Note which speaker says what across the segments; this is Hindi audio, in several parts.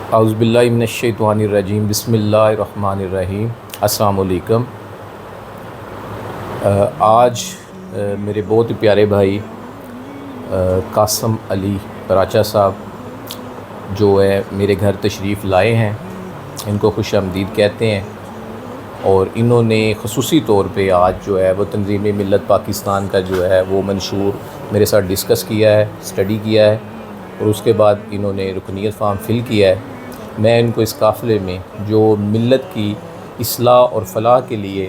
Speaker 1: औज़ुबिल्लाहि मिनश्शैतानिर्रजीम बिस्मिल्लाहिर्रहमानिर्रहीम। अस्सलाम वालेकुम। आज मेरे बहुत ही प्यारे भाई कासम अली कराचा साहब जो है मेरे घर तशरीफ़ लाए हैं, इनको खुश आमदीद कहते हैं। और इन्होंने ख़ुसूसी तौर पे आज जो है वो तंज़ीम मिल्लत पाकिस्तान का जो है वो मंशूर मेरे साथ डिस्कस किया है, स्टडी किया है और उसके बाद इन्होंने रुकनीत फ़ार्म फ़िल किया है। मैं इनको इस काफ़िले में जो मिल्लत की इस्लाह और फ़लाह के लिए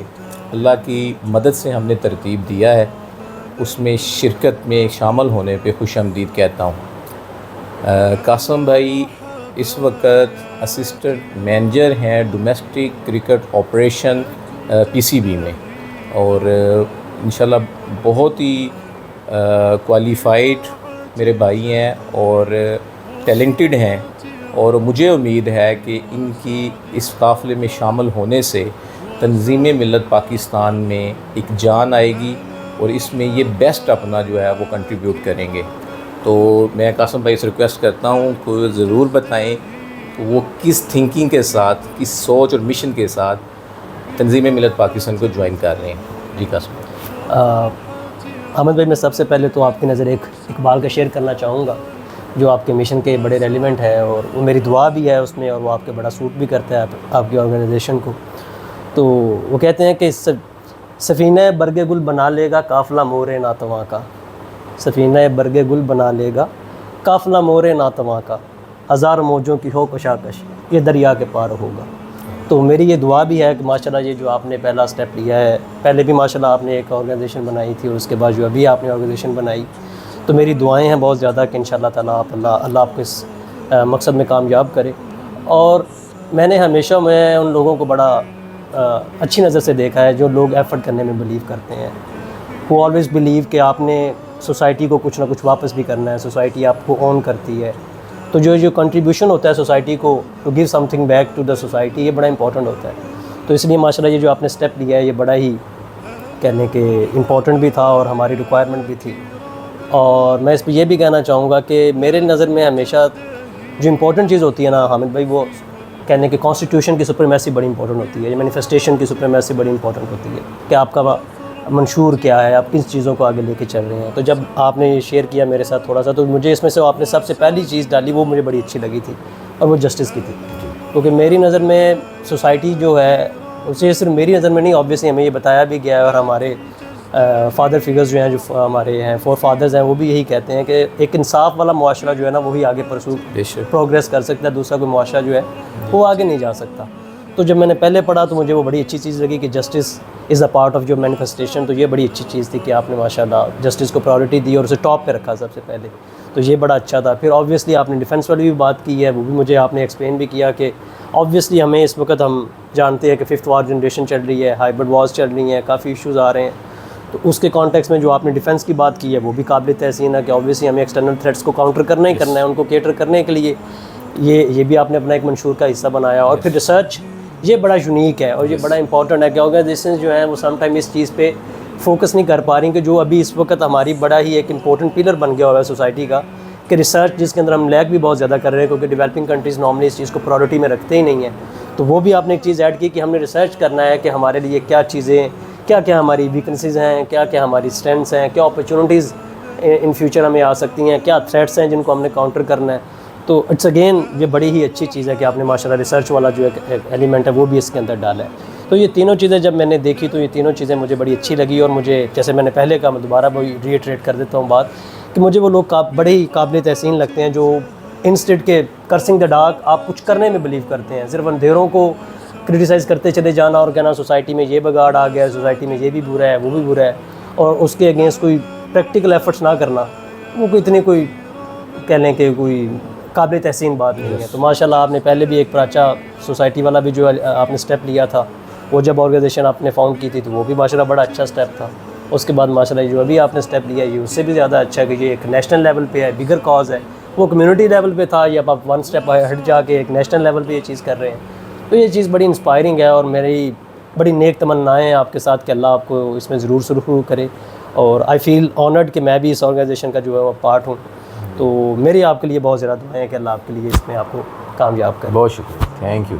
Speaker 1: अल्लाह की मदद से हमने तरतीब दिया है, उसमें शिरकत में शामिल होने पे खुश आमदीद कहता हूँ। कासम भाई इस वक्त असिस्टेंट मैनेजर हैं डोमेस्टिक क्रिकेट ऑपरेशन पीसीबी में, और इंशाल्लाह बहुत ही क्वालिफ़ाइड मेरे भाई हैं और टैलेंटेड हैं। और मुझे उम्मीद है कि इनकी इस काफ़िले में शामिल होने से तंज़ीम मिल्लत पाकिस्तान में एक जान आएगी और इसमें ये बेस्ट अपना जो है वो कंट्रीब्यूट करेंगे। तो मैं कासम भाई से रिक्वेस्ट करता हूँ कि ज़रूर बताएं कि वो किस थिंकिंग के साथ, किस सोच और मिशन के साथ तंज़ीम मिल्लत पाकिस्तान को ज्वाइन कर रहे हैं। जी कासम।
Speaker 2: अहमद भाई, मैं सबसे पहले तो आपकी नज़र एक इकबाल का शेयर करना चाहूँगा जो आपके मिशन के बड़े रेलिवेंट है, और वो मेरी दुआ भी है उसमें, और वो आपके बड़ा सूट भी करता है आपकी ऑर्गेनाइजेशन को। तो वो कहते हैं कि सफ़ीना बरगे गुल बना लेगा काफ़िला मोरे नातवा का, सफ़ीना बरगे गुल बना लेगा काफ़िला मोरे नातवा का, हज़ार मौजों की हो कशाकश ये दरिया के पार होगा। तो मेरी ये दुआ भी है कि माशाल्लाह ये जो आपने पहला स्टेप लिया है, पहले भी माशाल्लाह आपने एक ऑर्गेनाइजेशन बनाई थी और उसके बाद जो अभी आपने ऑर्गेनाइजेशन बनाई, तो मेरी दुआएं हैं बहुत ज़्यादा कि इंशाअल्लाह ताला अल्लाह आपको इस मकसद में कामयाब करे। और मैंने हमेशा उन लोगों को बड़ा अच्छी नज़र से देखा है जो लोग एफ़र्ट करने में बिलीव करते हैं। वो ऑलवेज़ बिलीव कि आपने सोसाइटी को कुछ ना कुछ वापस भी करना है, सोसाइटी आपको ऑन करती है। तो जो कंट्रीब्यूशन होता है सोसाइटी को, to give something back to the society, ये बड़ा इंपॉर्टेंट होता है। तो इसलिए माशाल्लाह ये जो आपने स्टेप लिया है ये बड़ा ही कहने के इम्पॉर्टेंट भी था और हमारी रिक्वायरमेंट भी थी। और मैं इस पर यह भी कहना चाहूँगा कि मेरे नज़र में हमेशा जो इम्पोर्टेंट चीज़ होती है ना हामिद भाई, वो कहने के कॉन्स्टिट्यूशन की सुप्रीमेसी बड़ी इंपॉर्टेंट होती है, ये मैनिफेस्टेशन की सुप्रीमेसी बड़ी इंपॉर्टेंट होती है कि आपका मंशूर क्या है, आप किस चीज़ों को आगे लेके चल रहे हैं। तो जब आपने ये शेयर किया मेरे साथ थोड़ा सा, तो मुझे इसमें से आपने सबसे पहली चीज़ डाली वो मुझे बड़ी अच्छी लगी थी, और वो जस्टिस की थी। क्योंकि मेरी नज़र में सोसाइटी जो है उसे सिर्फ मेरी नज़र में नहीं, ऑब्वियसली हमें ये बताया भी गया है, और हमारे फादर फिगर्स जो हैं, जो हमारे हैं फोर फादर्स हैं, वो भी यही कहते हैं कि एक इंसाफ वाला मुआशरा जो है ना वही आगे प्रोग्रेस कर सकता है, दूसरा कोई मुआशरा जो है वो आगे नहीं जा सकता। तो जब मैंने पहले पढ़ा तो मुझे वो बड़ी अच्छी चीज़ लगी कि justice is a part of जो मैनिफेस्टेशन। तो ये बड़ी अच्छी चीज़ थी कि आपने माशाल्लाह जस्टिस को प्रायोरिटी दी और उसे टॉप पे रखा सबसे पहले, तो ये बड़ा अच्छा था। फिर ऑब्वियसली आपने डिफेंस वाली भी बात की है, वो भी मुझे आपने एक्सप्लेन भी किया कि ऑब्वियसली हमें इस वक्त हम जानते हैं कि 5th वॉर जनरेशन चल रही है, हाइब्रिड वॉर्स चल रही हैं, काफ़ी इशूज़ आ रहे हैं। तो उसके कॉन्टेक्स्ट में जो आपने डिफेंस की बात की है वो भी काबिल तहसीन है कि ऑब्वियसली हमें एक्सटर्नल थ्रेट्स को काउंटर करना ही करना है, उनको केटर करने के लिए ये भी आपने अपना एक मंशूर का हिस्सा बनाया। और फिर रिसर्च ये बड़ा यूनिक है और ये बड़ा इंपॉर्टेंट है कि ऑर्गेनाइजेशन जो हैं वो समटाइम इस चीज़ पे फोकस नहीं कर पा रही कि जो अभी इस वक्त हमारी बड़ा ही एक इंपॉर्टेंट पिलर बन गया हुआ है सोसाइटी का, कि रिसर्च जिसके अंदर हम लैग भी बहुत ज़्यादा कर रहे हैं, क्योंकि डेवलपिंग कंट्रीज़ नॉर्मली इस चीज़ को प्रायोरिटी में रखते ही नहीं हैं। तो वो भी आपने एक चीज़ ऐड की कि हमने रिसर्च करना है कि हमारे लिए क्या चीज़ें, क्या क्या हमारी वीकनेसेस हैं, क्या क्या हमारी स्ट्रेंथ्स हैं, क्या अपॉर्चुनिटीज़ इन फ्यूचर हमें आ सकती हैं, क्या थ्रेट्स हैं जिनको हमने काउंटर करना है। तो इट्स अगेन ये बड़ी ही अच्छी चीज़ है कि आपने माशाल्लाह रिसर्च वाला जो एक एलिमेंट है वो भी इसके अंदर डाला है। तो ये तीनों चीज़ें जब मैंने देखी तो ये तीनों चीज़ें मुझे बड़ी अच्छी लगी, और मुझे जैसे मैंने पहले कहा, मैं दोबारा वही रीइटरेट कर देता हूँ बात, कि मुझे वो लोग बड़े ही काबिल तहसीन लगते हैं जो इंस्टेड के कर्सिंग द डार्क आप कुछ करने में बिलीव करते हैं, सिर्फ अंधेरों को क्रिटिसाइज़ करते चले जाना और कहना सोसाइटी में ये बिगाड़ आ गया, सोसाइटी में ये भी बुरा है, वो भी बुरा है, और उसके अगेंस्ट कोई प्रैक्टिकल एफर्ट्स ना करना, वो कोई इतनी कोई कह लें कि कोई काबिल तहसीन बात नहीं है। तो माशाल्लाह आपने पहले भी एक प्राचा सोसाइटी वाला भी जो आपने स्टेप लिया था, वो जब ऑर्गेनाइजेशन आपने फाउंड की थी तो वो भी माशाल्लाह बड़ा अच्छा स्टेप था। उसके बाद माशाल्लाह जो अभी आपने स्टेप लिया ये उससे भी ज़्यादा अच्छा है कि ये एक नेशनल लेवल पे है, बिगर कॉज है। वो कम्युनिटी लेवल पे था, या आप वन स्टेप हट जाके एक नेशनल लेवल पे ये चीज़ कर रहे हैं। तो ये चीज़ बड़ी इंस्पायरिंग है, और मेरी बड़ी नेक तमन्नाएँ हैं आपके साथ कि अल्लाह आपको इसमें ज़रूर सुरखरू करे। और आई फील ऑनर्ड कि मैं भी इस ऑर्गेनाइजेशन का जो है वो पार्ट हूँ। तो मेरी आपके लिए बहुत ज़्यादा दुआएं हैं कि अल्लाह आपके लिए इसमें आपको कामयाब करें।
Speaker 1: बहुत शुक्रिया, थैंक यू।